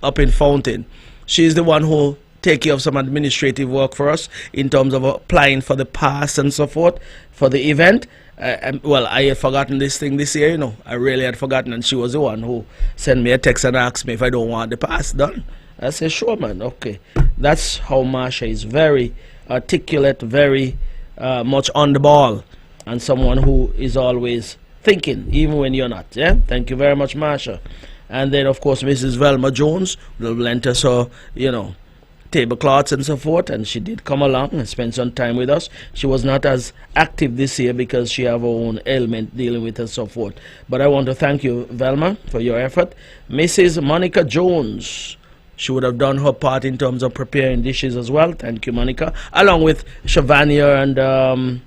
up in Fountain, she's the one who take care of some administrative work for us in terms of applying for the pass and so forth for the event. Well, I had forgotten this thing this year, I really had forgotten, and she was the one who sent me a text and asked me if I don't want the pass done. I said, sure, man, okay. That's how Marsha is, very articulate, very much on the ball, and someone who is always thinking, even when you're not. Yeah, thank you very much, Marsha. And then, of course, Mrs. Velma Jones will lend us her, tablecloths and so forth, and she did come along and spend some time with us. She was not as active this year because she have her own ailment dealing with and so forth. But I want to thank you, Velma, for your effort. Mrs. Monica Jones, she would have done her part in terms of preparing dishes as well. Thank you, Monica. Along with Shavania and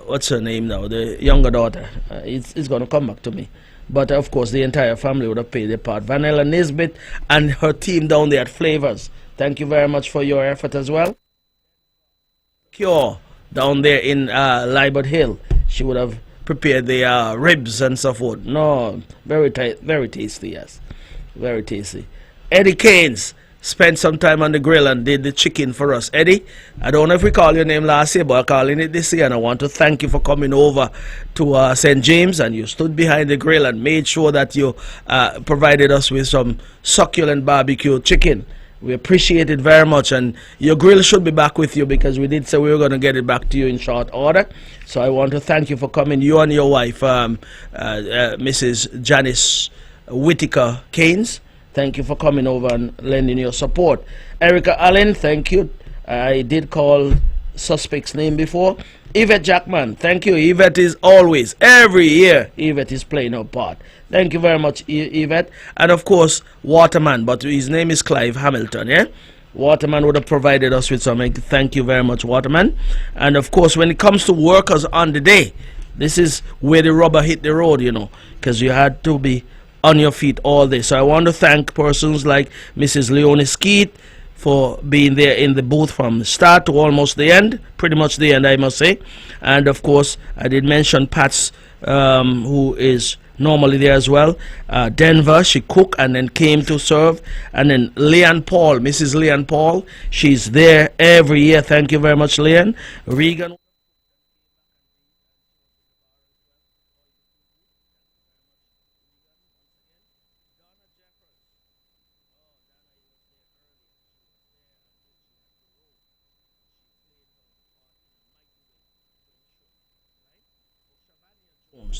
what's her name now? The younger daughter. It's going to come back to me. But of course, the entire family would have played their part. Vanilla Nisbet and her team down there at Flavors, thank you very much for your effort as well. Cure down there in Libert Hill, she would have prepared the ribs and so forth. No, very tasty, yes. Very tasty. Eddie Keynes spent some time on the grill and did the chicken for us. Eddie, I don't know if we called your name last year, but I'm calling it this year, and I want to thank you for coming over to St. James, and you stood behind the grill and made sure that you provided us with some succulent barbecue chicken. We appreciate it very much, and your grill should be back with you because we did say we were going to get it back to you in short order. So I want to thank you for coming, you and your wife, Mrs. Janice Whitaker Keynes. Thank you for coming over and lending your support. Erica Allen, thank you. I did call suspect's name before. Yvette Jackman, thank you. Yvette is always, every year, Yvette is playing her part. Thank you very much, Yvette. And of course, Waterman, but his name is Clive Hamilton, yeah? Waterman would have provided us with something. Thank you very much, Waterman. And of course, when it comes to workers on the day, this is where the rubber hit the road, because you had to be on your feet all day. So I want to thank persons like Mrs. Leonie Skeet for being there in the booth from the start to almost the end, pretty much the end, I must say. And of course, I did mention Pat's, who is normally there as well. Denver, she cooked and then came to serve. And then Leanne Paul, Mrs. Leanne Paul, she's there every year. Thank you very much, Leanne. Regan.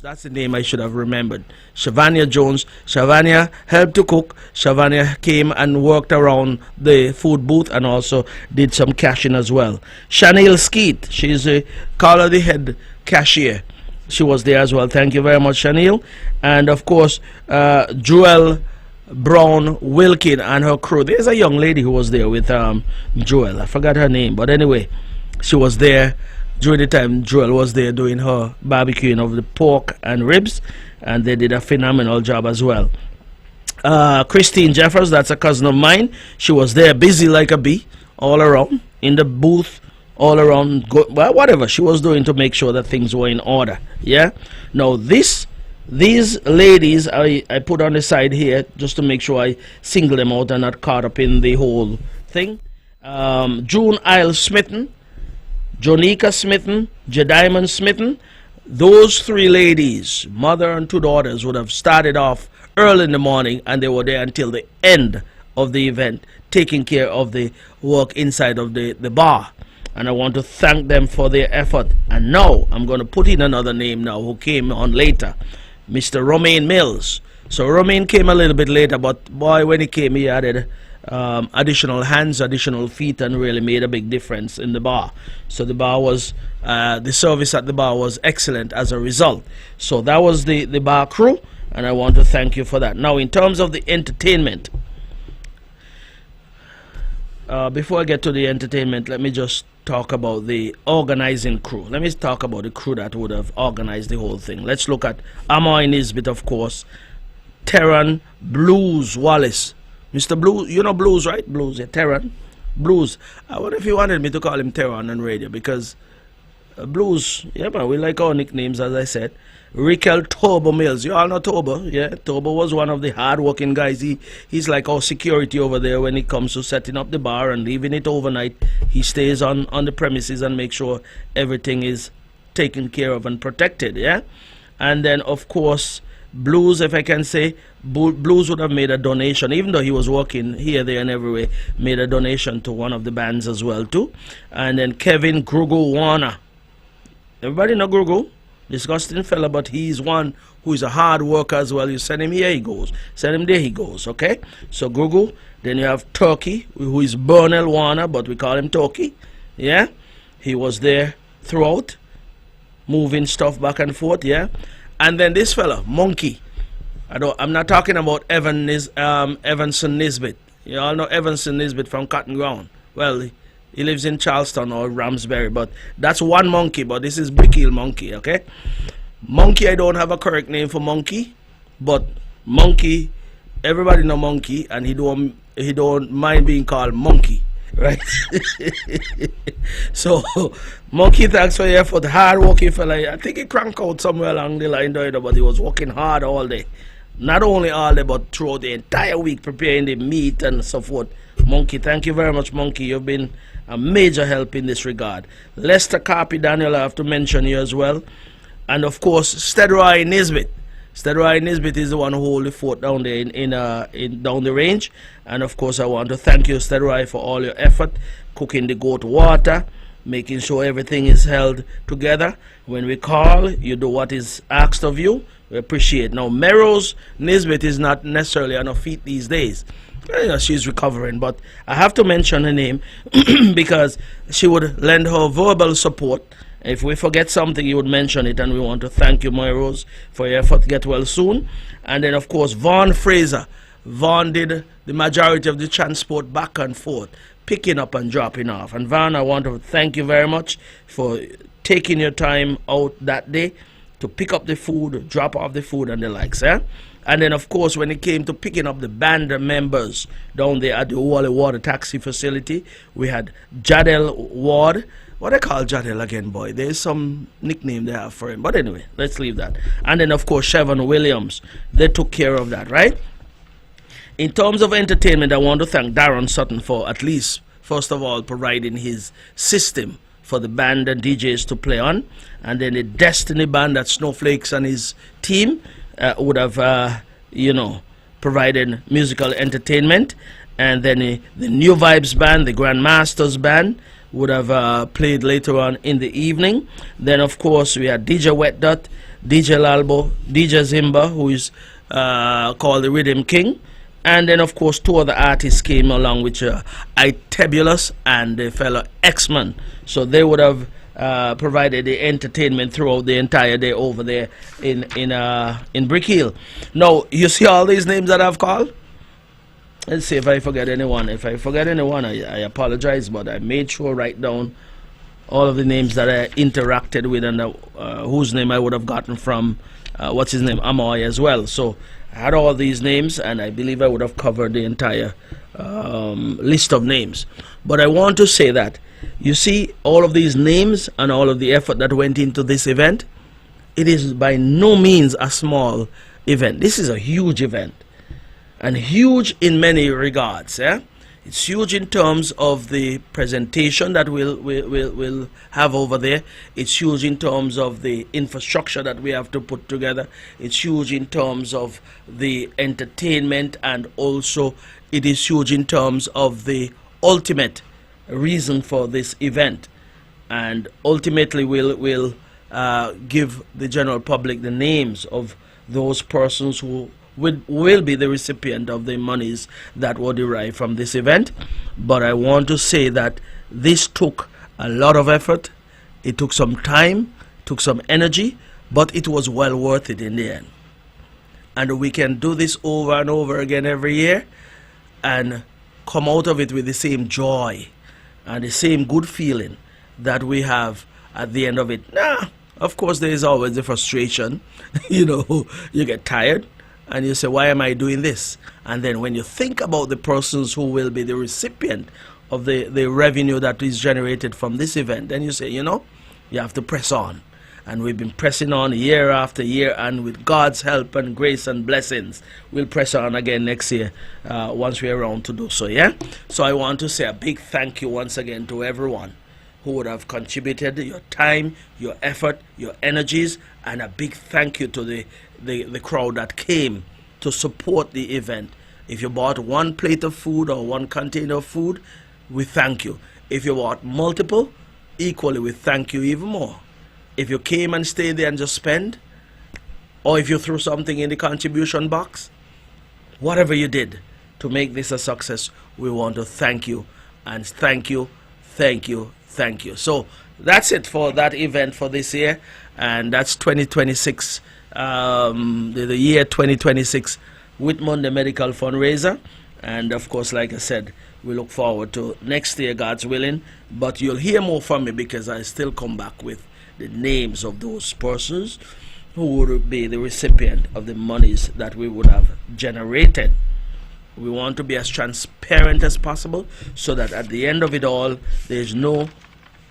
That's the name I should have remembered. Shavania Jones. Shavania helped to cook. Shavania came and worked around the food booth and also did some cashing as well. Chanel Skeet, she's a Carla the head cashier. She was there as well. Thank you very much, Chanel. And of course, Joel Brown Wilkin and her crew. There's a young lady who was there with Joel. I forgot her name, but anyway, she was there during the time Joel was there doing her barbecuing of the pork and ribs, and they did a phenomenal job as well. Christine Jeffers, that's a cousin of mine. She was there busy like a bee all around in the booth, all around, whatever she was doing to make sure that things were in order. Yeah. Now these ladies I put on the side here just to make sure I single them out and not caught up in the whole thing. June Isle Smitten, Jonica Smitten, Jediamond Smitten, those 3 ladies, mother and 2 daughters, would have started off early in the morning, and they were there until the end of the event, taking care of the work inside of the bar. And I want to thank them for their effort. And now I'm going to put in another name now who came on later, Mr. Romaine Mills. So Romaine came a little bit later, but boy, when he came, he added additional hands, additional feet, and really made a big difference in the bar. So the bar was, the service at the bar was excellent as a result. So that was the bar crew, and I want to thank you for that. Now, in terms of the entertainment, before I get to the entertainment, let me just talk about the organizing crew. Let me talk about the crew that would have organized the whole thing. Let's look at Amoy Nisbet, of course, Terran Blues Wallace. Mr. Blues, you know Blues, right? Blues, yeah, Terran. Blues. I wonder if you wanted me to call him Terran on radio, because Blues, yeah, man, we like our nicknames, as I said. Rickel Turbo Mills. You all know Turbo, yeah? Turbo was one of the hard-working guys. He's like our security over there when it comes to setting up the bar and leaving it overnight. He stays on the premises and makes sure everything is taken care of and protected, yeah? And then, of course, Blues, if I can say, Blues would have made a donation, even though he was working here, there, and everywhere, made a donation to one of the bands as well, too. And then Kevin Grugu Warner. Everybody know Grugu? Disgusting fella, but he's one who is a hard worker as well. You send him here, he goes. Send him there, he goes, okay? So Grugu. Then you have Turkey, who is Burnell Warner, but we call him Turkey, yeah? He was there throughout, moving stuff back and forth, yeah? And then this fella, Monkey. I'm not talking about Evanson Nisbet. You all know Evanson Nisbet from Cotton Ground. Well, he lives in Charleston or Ramsbury, but that's one Monkey, but this is Brick Hill Monkey, okay? Monkey, I don't have a correct name for Monkey, but Monkey, everybody know Monkey, and he don't mind being called Monkey, right? So, Monkey, thanks for your effort. Hard working fella. I think he cranked out somewhere along the line there, but he was working hard all day. Not only all day, but throughout the entire week, preparing the meat and so forth. Monkey, thank you very much, Monkey. You've been a major help in this regard. Lester Carpy Daniel, I have to mention you as well. And of course, Stedroy Nisbet. Stedroy Nisbet is the one who holds the fort down there down the range. And of course, I want to thank you, Stedroy, for all your effort, cooking the goat water, making sure everything is held together. When we call, you do what is asked of you. We appreciate. Now, Merrose Nisbet is not necessarily on her feet these days. She's recovering, but I have to mention her name because she would lend her verbal support. If we forget something, you would mention it, and we want to thank you, Merrose, for your effort. Get well soon. And then, of course, Vaughn Fraser. Vaughn did the majority of the transport back and forth, picking up and dropping off. And Vaughn, I want to thank you very much for taking your time out that day to pick up the food, drop off the food, and the likes, eh? And then, of course, when it came to picking up the band members down there at the Wally Water Taxi Facility, we had Jadel Ward. What I call Jadel again, boy? There's some nickname they have for him. But anyway, let's leave that. And then, of course, Chevon Williams. They took care of that, right? In terms of entertainment, I want to thank Darren Sutton for at least, first of all, providing his system for the band and DJs to play on. And then the Destiny Band, that Snowflakes and his team, would have, provided musical entertainment. And then the New Vibes Band, the Grandmasters Band, would have played later on in the evening. Then, of course, we had DJ Wet Dot, DJ Lalbo, DJ Zimba, who is called the Rhythm King. And then, of course, two other artists came along, which are Itebulous and the fellow X-Man. So they would have provided the entertainment throughout the entire day over there in Brick Hill. Now, you see all these names that I've called? Let's see if I forget anyone. If I forget anyone, I apologize, but I made sure to write down all of the names that I interacted with and whose name I would have gotten from, what's his name, Amoy as well. So I had all these names, and I believe I would have covered the entire list of names. But I want to say that, you see, all of these names and all of the effort that went into this event, it is by no means a small event. This is a huge event, and huge in many regards. Yeah? It's huge in terms of the presentation that we'll have over there. It's huge in terms of the infrastructure that we have to put together. It's huge in terms of the entertainment, and also it is huge in terms of the ultimate reason for this event. And ultimately we'll give the general public the names of those persons who will be the recipient of the monies that were derived from this event. But I want to say that this took a lot of effort. It took some time, took some energy, but it was well worth it in the end. And we can do this over and over again every year and come out of it with the same joy and the same good feeling that we have at the end of it. Of course, there is always the frustration. You get tired and you say, why am I doing this? And then when you think about the persons who will be the recipient of the revenue that is generated from this event, then you say, you have to press on. And we've been pressing on year after year, and with God's help and grace and blessings, we'll press on again next year once we're around to do so, yeah? So I want to say a big thank you once again to everyone who would have contributed your time, your effort, your energies, and a big thank you to the crowd that came to support the event. If you bought one plate of food or one container of food, we thank you. If you bought multiple, equally we thank you even more. If you came and stayed there and just spent, or if you threw something in the contribution box, whatever you did to make this a success, we want to thank you. And thank you, thank you, thank you. So that's it for that event for this year. And that's 2026, the year 2026 Whitman, the medical fundraiser. And of course, like I said, we look forward to next year, God's willing. But you'll hear more from me because I still come back with the names of those persons who would be the recipient of the monies that we would have generated. We want to be as transparent as possible so that at the end of it all, there's no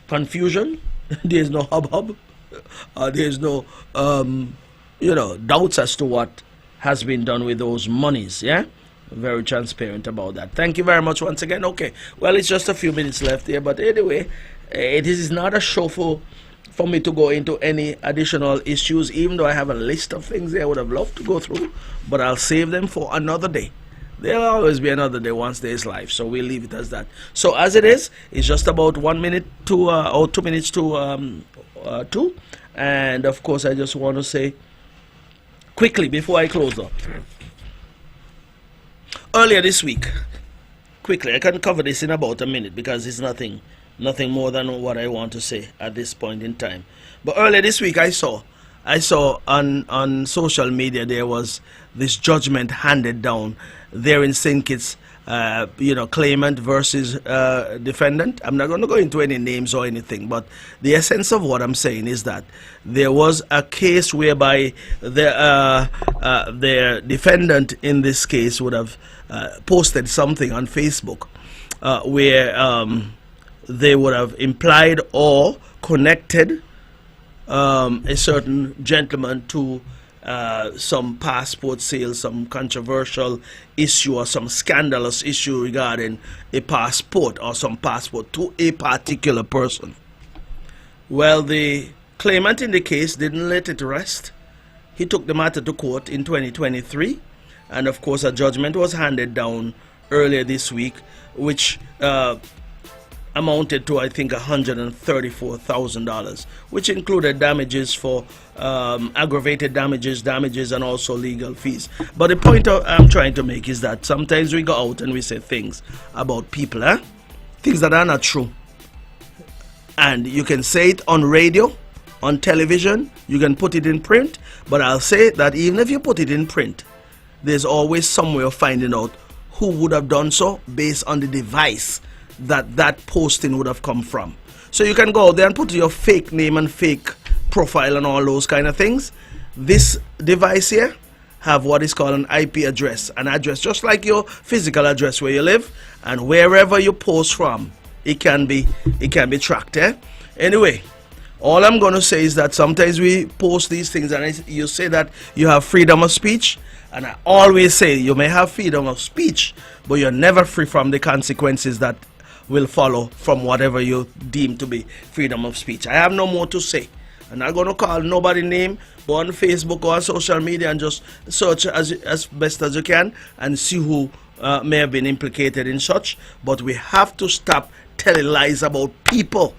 confusion, there's no hubbub, there's no doubts as to what has been done with those monies. Yeah, very transparent about that. Thank you very much once again. Okay, well, it's just a few minutes left here, but anyway, it is not a show for me to go into any additional issues, even though I have a list of things I would have loved to go through, but I'll save them for another day. There'll always be another day once there is life, so we'll leave it as that. So as it is, it's just about 1 minute to or 2 minutes to 2, and of course I just want to say quickly before I close up, earlier this week, quickly, I can cover this in about a minute because it's nothing more than what I want to say at this point in time. But earlier this week I saw on social media there was this judgment handed down there in St. Kitts, claimant versus defendant. I'm not going to go into any names or anything, but the essence of what I'm saying is that there was a case whereby the defendant in this case would have posted something on Facebook where they would have implied or connected a certain gentleman to some passport sale, some controversial issue or some scandalous issue regarding a passport or some passport to a particular person. Well, the claimant in the case didn't let it rest. He took the matter to court in 2023, and of course a judgment was handed down earlier this week, which amounted to, I think, $134,000, which included damages for aggravated damages, and also legal fees. But the point I'm trying to make is that sometimes we go out and we say things about people, things that are not true. And you can say it on radio, on television, you can put it in print, but I'll say that even if you put it in print, there's always some way of finding out who would have done so based on the device that posting would have come from. So you can go out there and put your fake name and fake profile and all those kind of things. This device here have what is called an IP address, an address just like your physical address where you live, and wherever you post from, it can be tracked. Anyway, all I'm going to say is that sometimes we post these things and you say that you have freedom of speech, and I always say you may have freedom of speech, but you're never free from the consequences that will follow from whatever you deem to be freedom of speech. I have no more to say. I'm not going to call nobody's name. Go on Facebook or on social media and just search as best as you can and see who may have been implicated in such. But we have to stop telling lies about people.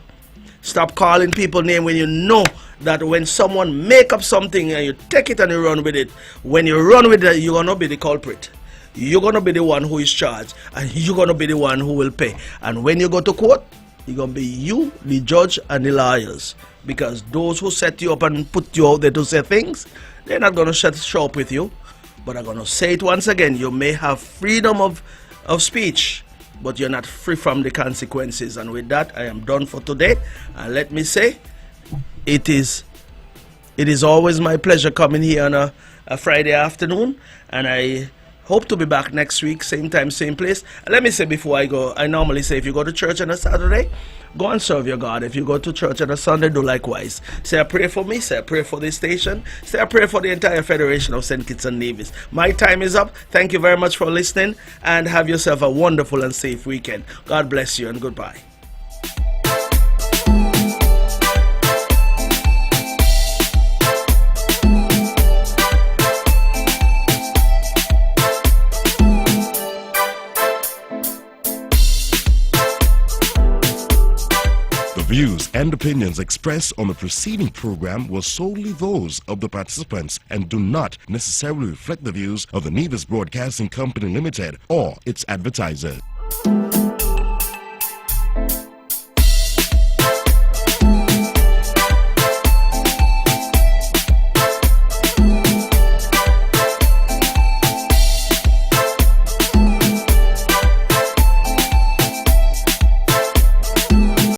Stop calling people name when you know that when someone make up something and you take it and you run with it, when you run with it, you're going to be the culprit. You're going to be the one who is charged, and you're going to be the one who will pay. And when you go to court, you're going to be you, the judge, and the lawyers. Because those who set you up and put you out there to say things, they're not going to show up with you. But I'm going to say it once again, you may have freedom of speech, but you're not free from the consequences. And with that, I am done for today. And let me say, it is always my pleasure coming here on a Friday afternoon, and I hope to be back next week, same time, same place. And let me say before I go, I normally say if you go to church on a Saturday, go and serve your God. If you go to church on a Sunday, do likewise. Say a prayer for me, say a prayer for this station, say a prayer for the entire Federation of St. Kitts and Nevis. My time is up. Thank you very much for listening, and have yourself a wonderful and safe weekend. God bless you, and goodbye. The views and opinions expressed on the preceding program were solely those of the participants and do not necessarily reflect the views of the Nevis Broadcasting Company Limited or its advertisers.